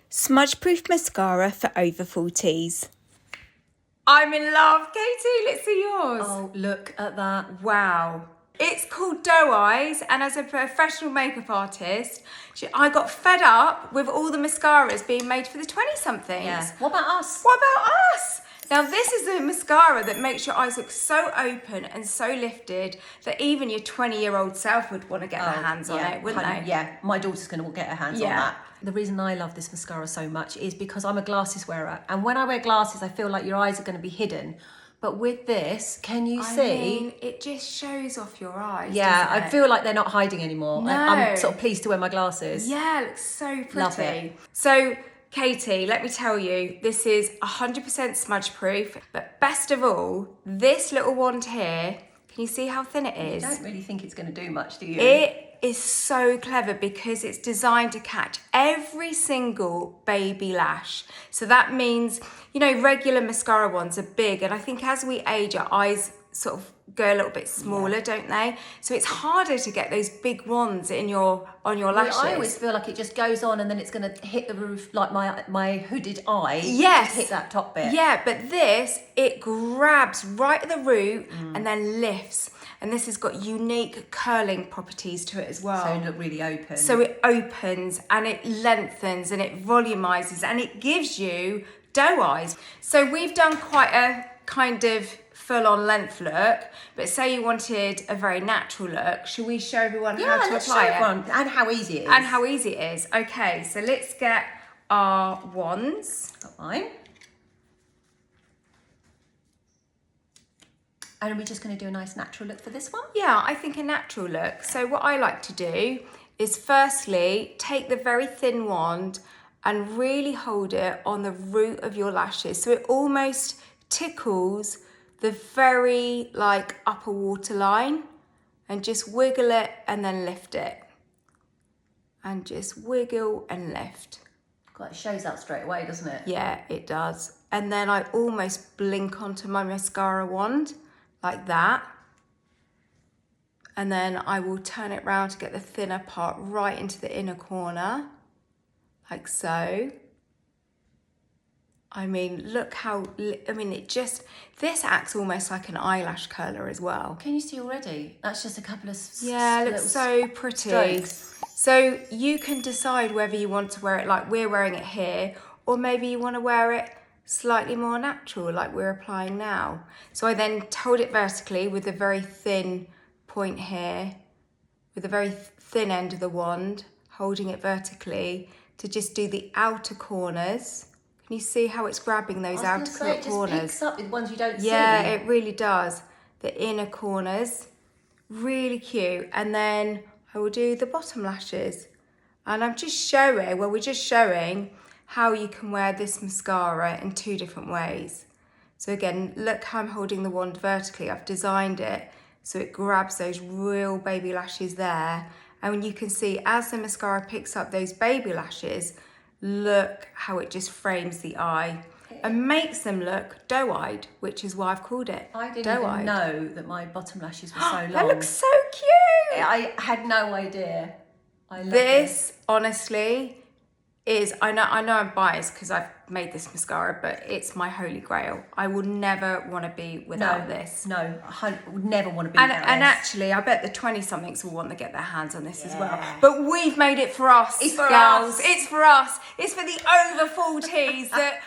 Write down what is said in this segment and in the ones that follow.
Smudge-proof mascara for over 40s. I'm in love, Katie. Let's see yours. Oh, look at that. Wow. It's called Doe Eyes, and as a professional makeup artist, I got fed up with all the mascaras being made for the 20-somethings. Yeah. What about us? What about us? Now, this is a mascara that makes your eyes look so open and so lifted that even your 20-year-old self would want to get their hands on it, wouldn't they? Yeah, my daughter's going to get her hands on that. The reason I love this mascara so much is because I'm a glasses wearer. And when I wear glasses, I feel like your eyes are going to be hidden. But with this, can you see? I mean, it just shows off your eyes. Yeah, I feel like they're not hiding anymore. No. I'm sort of pleased to wear my glasses. Yeah, it looks so pretty. Love it. So, Katie, let me tell you, this is 100% smudge proof. But best of all, this little wand here, can you see how thin it is? I don't really think it's going to do much, do you? It is so clever because it's designed to catch every single baby lash. So that means, you know, regular mascara wands are big, and I think as we age, our eyes sort of go a little bit smaller, don't they? So it's harder to get those big wands on your lashes. I always feel like it just goes on and then it's going to hit the roof like my hooded eye. Yes. Just hit that top bit. Yeah, but this, it grabs right at the root and then lifts. And this has got unique curling properties to it as well. So it look really open. So it opens and it lengthens and it volumizes and it gives you doe eyes. So we've done quite a kind of full-on length look, but say you wanted a very natural look, should we show everyone how to apply it? And how easy it is. And how easy it is. Okay, so let's get our wands. Got mine. And are we just going to do a nice natural look for this one? Yeah, I think a natural look. So what I like to do is firstly take the very thin wand and really hold it on the root of your lashes. So it almost tickles the very like upper waterline, and just wiggle it and then lift it. And just wiggle and lift. God, it shows that straight away, doesn't it? Yeah, it does. And then I almost blink onto my mascara wand like that. And then I will turn it round to get the thinner part right into the inner corner, like so. I mean, look how, this acts almost like an eyelash curler as well. Can you see already? That's just a couple of Yeah, it looks so pretty. Strokes. So you can decide whether you want to wear it like we're wearing it here, or maybe you want to wear it slightly more natural like we're applying now. So I then hold it vertically with a very thin point here, with a very thin end of the wand, holding it vertically to just do the outer corners. Can you see how it's grabbing those outer corners? It just picks up with ones you don't see. Yeah, it really does. The inner corners, really cute. And then I will do the bottom lashes. And we're just showing how you can wear this mascara in two different ways. So again, look how I'm holding the wand vertically. I've designed it so it grabs those real baby lashes there. And you can see as the mascara picks up those baby lashes, look how it just frames the eye and makes them look doe-eyed, which is why I've called it I didn't doe-eyed. even know that my bottom lashes were so long. That looks so cute. I had no idea. I love This, honestly, is, I know I'm biased because I've made this mascara, but it's my holy grail. I will never want to be without this. No, I would never want to be And without this. actually, I bet the 20-somethings will want to get their hands on this as well. But we've made it for us, It's for girls. us. It's for us. It's for the over 40s that,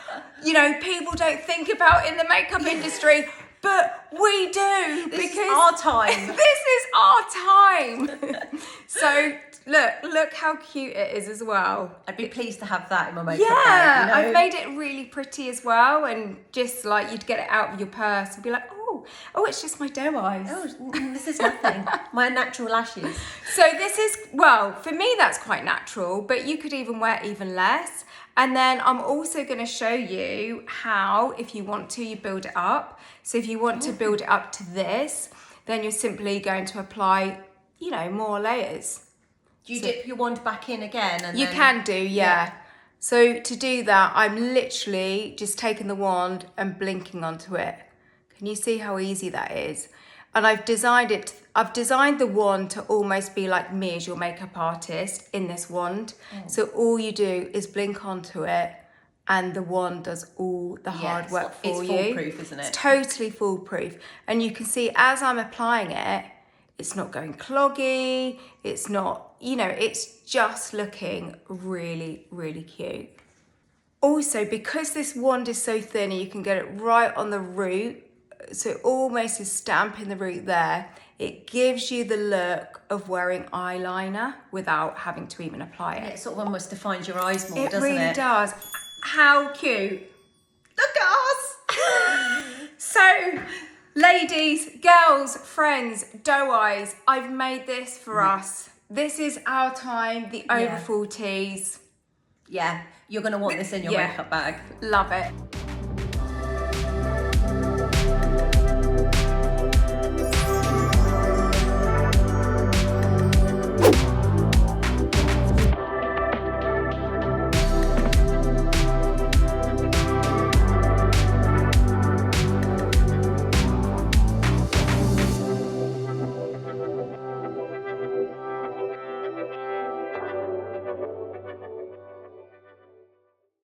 you know, people don't think about in the makeup industry. But we do. This is our time. This is our time. So look how cute it is as well. I'd be pleased to have that in my makeup Yeah, bag, you know? I've made it really pretty as well, and just like you'd get it out of your purse and be like, oh, it's just my doe eyes. Oh, this is nothing. My natural lashes. So this is, well, for me that's quite natural, but you could even wear even less. And then I'm also going to show you how, if you want to, you build it up. So if you want to build it up to this, then you're simply going to apply, you know, more layers. Do you dip your wand back in again? And You can do, yeah. So to do that, I'm literally just taking the wand and blinking onto it. Can you see how easy that is? And I've designed the wand to almost be like me as your makeup artist in this wand. So all you do is blink onto it and the wand does all the hard work for you. It's foolproof, isn't it? It's totally foolproof. And you can see as I'm applying it, it's not going cloggy. It's not, you know, it's just looking really, really cute. Also, because this wand is so thin and you can get it right on the root, so it almost is stamping the root there, it gives you the look of wearing eyeliner without having to even apply it. It sort of almost defines your eyes more, It doesn't it? really does. How cute. Look at us. So, ladies, girls, friends, doe eyes, I've made this for us. This is our time, the over 40s. Yeah, you're going to want this in your makeup bag. Love it.